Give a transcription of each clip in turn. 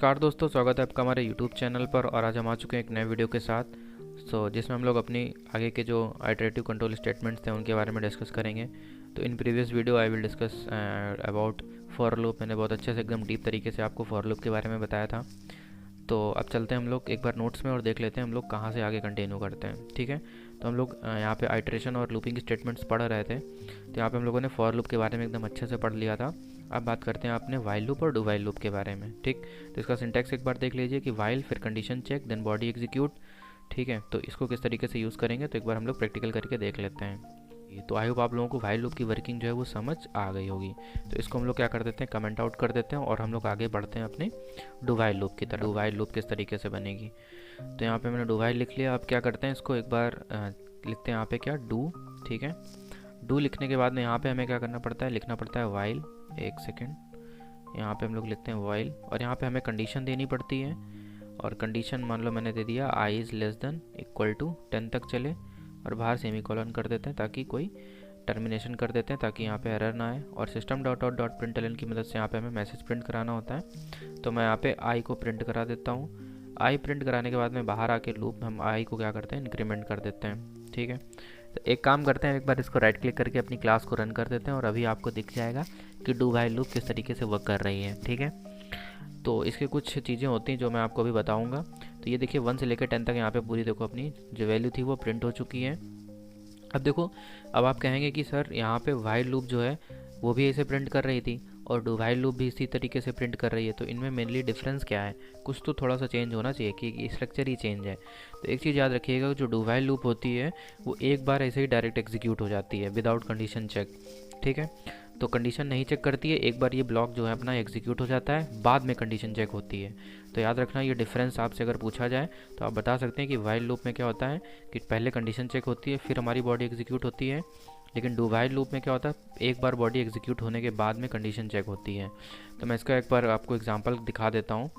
नमस्कार दोस्तों, स्वागत है आपका हमारे YouTube चैनल पर। और आज हम आ चुके हैं एक नए वीडियो के साथ। जिसमें हम लोग अपनी आगे के जो आइटरेटिव कंट्रोल स्टेटमेंट्स थे उनके बारे में डिस्कस करेंगे। तो in previous video I will discuss about for loop. मैंने बहुत अच्छे से एकदम डीप तरीके से आपको फॉर लूप के बारे में बताया था। तो अब चलते हैं हम लोग एक बार नोट्स में और देख लेते हैं हम लोग कहाँ से आगे कंटिन्यू करते हैं। ठीक है, तो हम लोग यहाँ पे आइटरेशन और लूपिंग स्टेटमेंट्स पढ़ रहे थे। तो यहाँ पे हम लोगों ने फॉर लूप के बारे में एकदम अच्छे से पढ़ लिया था। अब बात करते हैं आपने वाइल लूप और डू वाइल लूप के बारे में। ठीक, तो इसका सिंटैक्स एक बार देख लीजिए कि वाइल, फिर condition check, then body execute. ठीक है, तो इसको किस तरीके से यूज़ करेंगे तो एक बार हम लोग प्रैक्टिकल करके देख लेते हैं। तो आई होप आप लोगों को वाइल लूप की वर्किंग जो है वो समझ आ गई होगी। तो इसको हम लोग क्या कर देते हैं, कमेंट आउट कर देते हैं और हम लोग आगे बढ़ते हैं अपने डू वाइल लूप की तरफ। डू वाइल लूप किस तरीके से बनेगी, तो यहाँ पे मैंने डू वाइल लिख लिया। अब क्या करते हैं, इसको एक बार लिखते हैं यहाँ पे क्या, डू। ठीक है, डू लिखने के बाद में यहाँ पे हमें क्या करना पड़ता है, लिखना पड़ता है वाइल। एक सेकेंड, यहाँ पे हम लोग लिखते हैं वाइल और यहाँ पे हमें कंडीशन देनी पड़ती है। और कंडीशन मान लो मैंने दे दिया I is less than equal to 10 तक चले, और बाहर सेमीकोलन कर देते हैं ताकि कोई टर्मिनेशन कर देते हैं ताकि यहाँ पे एरर ना आए। और system dot out dot println की मदद से यहाँ पे हमें मैसेज प्रिंट कराना होता है। तो मैं यहाँ पे आई को प्रिंट करा देता हूँ। आई प्रिंट कराने के बाद में बाहर आके लूप हम आई को क्या करते हैं, इंक्रीमेंट कर देते हैं। ठीक है, तो एक काम करते हैं, एक बार इसको राइट क्लिक करके अपनी क्लास को रन कर देते हैं और अभी आपको दिख जाएगा कि डू वाइल लूप किस तरीके से वर्क कर रही है। ठीक है, तो इसके कुछ चीज़ें होती हैं जो मैं आपको अभी बताऊंगा। तो ये देखिए 1 से लेकर 10 तक यहाँ पे पूरी देखो अपनी जो वैल्यू थी वो प्रिंट हो चुकी है। अब देखो, अब आप कहेंगे कि सर यहाँ पे वाइल लूप जो है वो भी ऐसे प्रिंट कर रही थी और डू वाइल लूप भी इसी तरीके से प्रिंट कर रही है, तो इनमें मेनली डिफरेंस क्या है, कुछ तो थोड़ा सा चेंज होना चाहिए कि स्ट्रक्चर ही चेंज है। तो एक चीज़ याद रखिएगा, जो डू वाइल लूप होती है वो एक बार ऐसे ही डायरेक्ट एग्जीक्यूट हो जाती है विदाउट कंडीशन चेक। ठीक है, तो कंडीशन नहीं चेक करती है, एक बार ये ब्लॉक जो है अपना एग्जीक्यूट हो जाता है, बाद में कंडीशन चेक होती है। तो याद रखना, ये डिफरेंस आपसे अगर पूछा जाए तो आप बता सकते हैं कि वाइल लूप में क्या होता है कि पहले कंडीशन चेक होती है फिर हमारी बॉडी एग्जीक्यूट होती है, लेकिन डू वाइल लूप में क्या होता है, एक बार बॉडी एग्जीक्यूट होने के बाद में कंडीशन चेक होती है। तो मैं इसका एक बार आपको एग्जांपल दिखा देता हूँ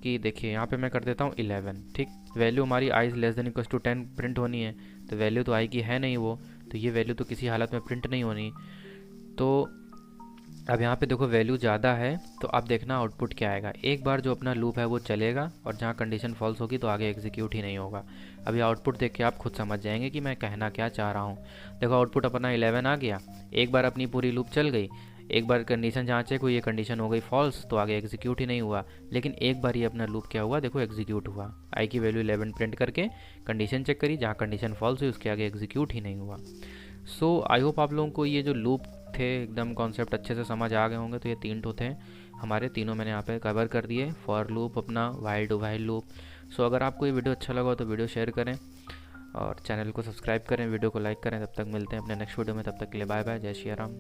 कि देखिए यहाँ पे मैं कर देता हूँ 11। ठीक, वैल्यू हमारी I is less than equal to 10 print होनी है, तो वैल्यू तो आई की है नहीं वो, तो ये वैल्यू तो किसी हालत में प्रिंट नहीं होनी। तो अब यहाँ पे देखो वैल्यू ज़्यादा है, तो आप देखना आउटपुट क्या आएगा। एक बार जो अपना लूप है वो चलेगा और जहाँ कंडीशन फॉल्स होगी तो आगे एग्जीक्यूट ही नहीं होगा। अभी आउटपुट देख के आप खुद समझ जाएंगे कि मैं कहना क्या चाह रहा हूँ। देखो आउटपुट अपना 11 आ गया, एक बार अपनी पूरी लूप चल गई, एक बार कंडीशन जहाँ चेक हुई ये कंडीशन हो गई फॉल्स, तो आगे एग्जीक्यूट ही नहीं हुआ। लेकिन एक बार ये अपना लूप क्या हुआ, देखो एग्जीक्यूट हुआ, आई की वैल्यू 11 प्रिंट करके कंडीशन चेक करी, जहाँ कंडीशन फॉल्स हुई उसके आगे एग्जीक्यूट ही नहीं हुआ। सो आई होप आप लोगों को ये जो लूप थे एकदम कॉन्सेप्ट अच्छे से समझ आ गए होंगे। तो ये 3 तो थे हमारे, तीनों मैंने यहाँ पे कवर कर दिए, फॉर लूप, अपना वाइल, डू वाइल लूप। सो अगर आपको ये वीडियो अच्छा लगा तो वीडियो शेयर करें और चैनल को सब्सक्राइब करें, वीडियो को लाइक करें। तब तक मिलते हैं अपने नेक्स्ट वीडियो में, तब तक के लिए बाय बाय, जय श्री राम।